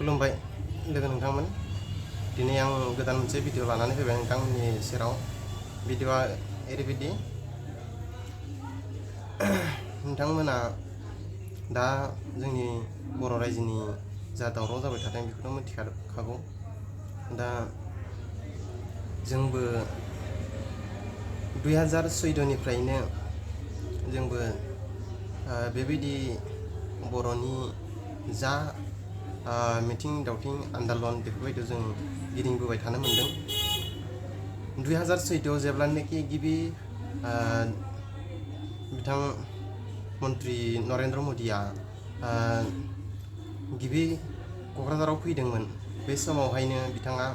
खुलुमबाय लोगो नोंथांमोन। दिनै आं गोदान मोनसे भिडिअ लानानै फैबाय नोंथांमोननि सेराव। भिडिअआ ओरैबायदि, नोंथांमोना दा जोंनि बर' रायजोनि जा दावराव जाबाय थादों बेखौथ' मिथिखागौ। दा जोंबो 2014निफ्रायनो जोंबो बेबायदि बर'नि जा मिथिं दावथिं आन्दालन बेफोरबायदियाव जों गिदिंबोबाय थानो मोन्दों। 2014आव जेब्लानोखि गिबि बिथां मन्त्रि नरेन्द्र मदिया गिबि क'क्राझाराव फैदोंमोन, बे समावहायनो बिथाङा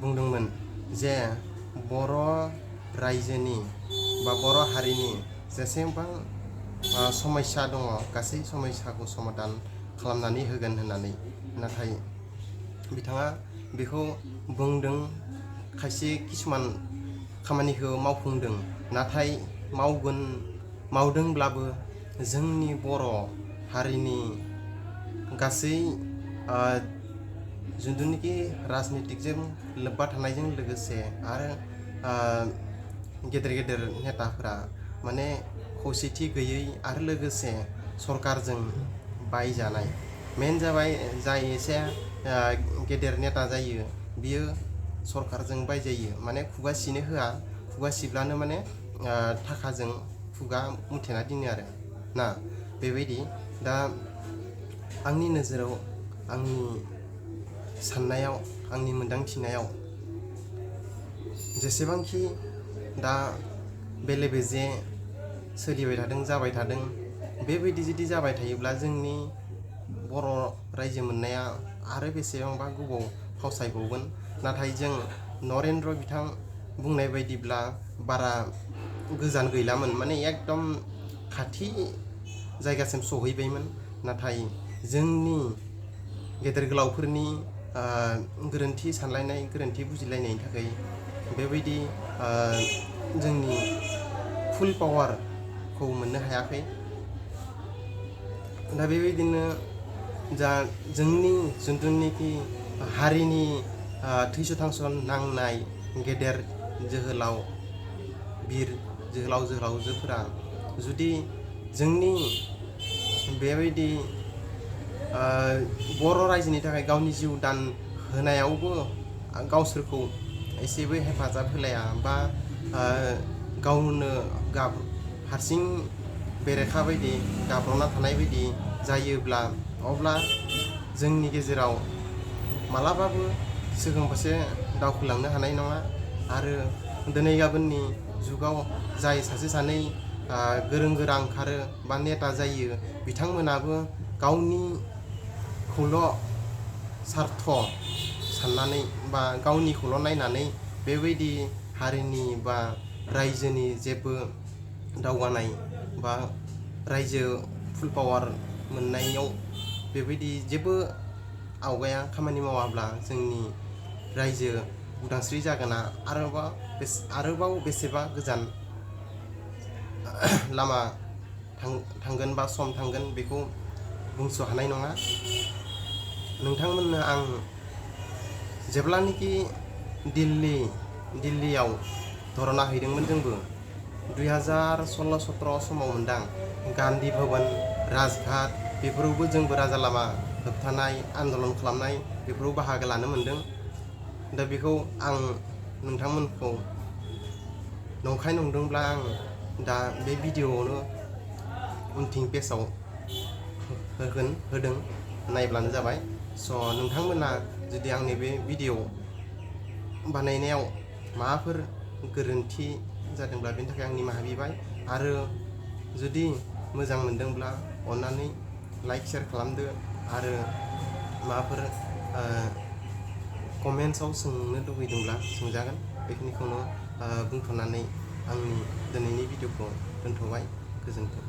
बुंदोंमोन जे बर' रायजोनि बा बर' हारिनि जेसेबां समस्या दङ गासै समस्याखौ समाधान खालामनानै होगोन होननानै। नाथाय बिथाङा बेखौ बुंदों, खायसे किसुमान खामानिखौ मावफुंदों, नाथाय मावदोंब्लाबो जोंनि बर' हारिनि गासै जिथुनिखि राजनितिकजों लोब्बा थानायजों लोगोसे आरो गेदेर गेदेर नेताफोरा माने खौसेथि गैयै आरो लोगोसे सरकारजों बायजानाय। मेन जाबाय जाय एसे गेदेर नेता जायो बियो सरकारजों बायजायो, माने खुगा सिनो होआ, खुगा सिब्लानो माने थाखाजों खुगा मुथेना दोनो आरो ना, बेबायदि। दा आंनि नोजोराव, आंनि साननायाव, आंनि मोन्दांथिनायाव जेसेबांखि दा बेले बेजे सोलिबाय थादों, जाबाय थादों, बेबायदि जुदि जाबाय थायोब्ला जोंनि बर' रायजो मोननाया आरो बेसेबांबा गोबाव फावसायबावगोन। नाथाय जों नरेन्द्र बिथां बुंनाय बायदिब्ला बारा गोजान गैलामोन, माने एकदम खाथि जायगासिम सहैबायमोन। नाथाय जोंनि गेदेर गोलावफोरनि गोरोन्थि सानलायनाय, गोरोन्थि बुजिलायनायनि थाखाय बेबायदि जोंनि फुल पावारखौ मोननो हायाखै। दा बेबायदिनो जा जोंनि जिथुनिखि हारिनि थैस' थांस' नांनाय गेदेर जोहोलाव, बिर जोहोलाव जोहोलावजोफोरा जुदि जोंनि बेबायदि बर' रायजोनि थाखाय गावनि जिउ दान होनायावबो गावसोरखौ एसेबो हेफाजाब होलाया, बा गावनो हारसिं बेरेखा बायदि गाब्र'ना थानाय बायदि जायोब्ला, अब्ला जोंनि गेजेराव मालाबाबो सिगां फारसे दावखोलांनो हानाय नङा। आरो दिनै गाबोननि जुगाव जाय सासे सानै गोरों गोरा ओंखारो बा नेता जायो, बिथांमोनाबो गावनिखौल' सार्थ साननानै बा गावनिखौल' नायनानै बेबायदि हारिनि बा रायजोनि जेबो दावगानाय बा रायजो फुल पावार मोननायाव बेबायदि जेबो आवगाया, खामानि मावाब्ला जोंनि रायजो उदांस्रि जागोना आरोबाव बेसेबा गोजान लामा थांगोन बा सम थांगोन बेखौ बुंस' हानाय नङा। नोंथांमोननो आं जेब्लानोखि दिल्लीयाव धरना हैदोंमोन, जोंबो 2016-17 समाव मोनदां, गान्धी भवन, राजघाट बेफोरावबो जोंबो राजा लामा होबथानाय, आन्दलन खालामनाय बेफोराव बाहागो लानो मोनदों। दा बेखौ आं नोंथांमोनखौ नंखाय नंदोंब्ला आं दा बे भिडिअआवनो उनथिं पेजाव होदों, नायब्लानो जाबाय। स' नोंथांमोना जुदि आंनि बे भिडिअ बानायनायाव माबाफोर गोरोन्थि जादोंब्ला बेनि थाखाय आं निमाहा बिबाय। आरो जुदि मोजां मोनदोंब्ला अन्नानै लाइक शेयार खालामदो, आरो माबाफोर कमेन्ट्सआव सोंनो लुबैदोंब्ला सोंजागोन। बेखिनिखौनो बुंथ'नानै आंनि दिनैनि भिडिअखौ दोनथ'बाय। गोजोन्थों।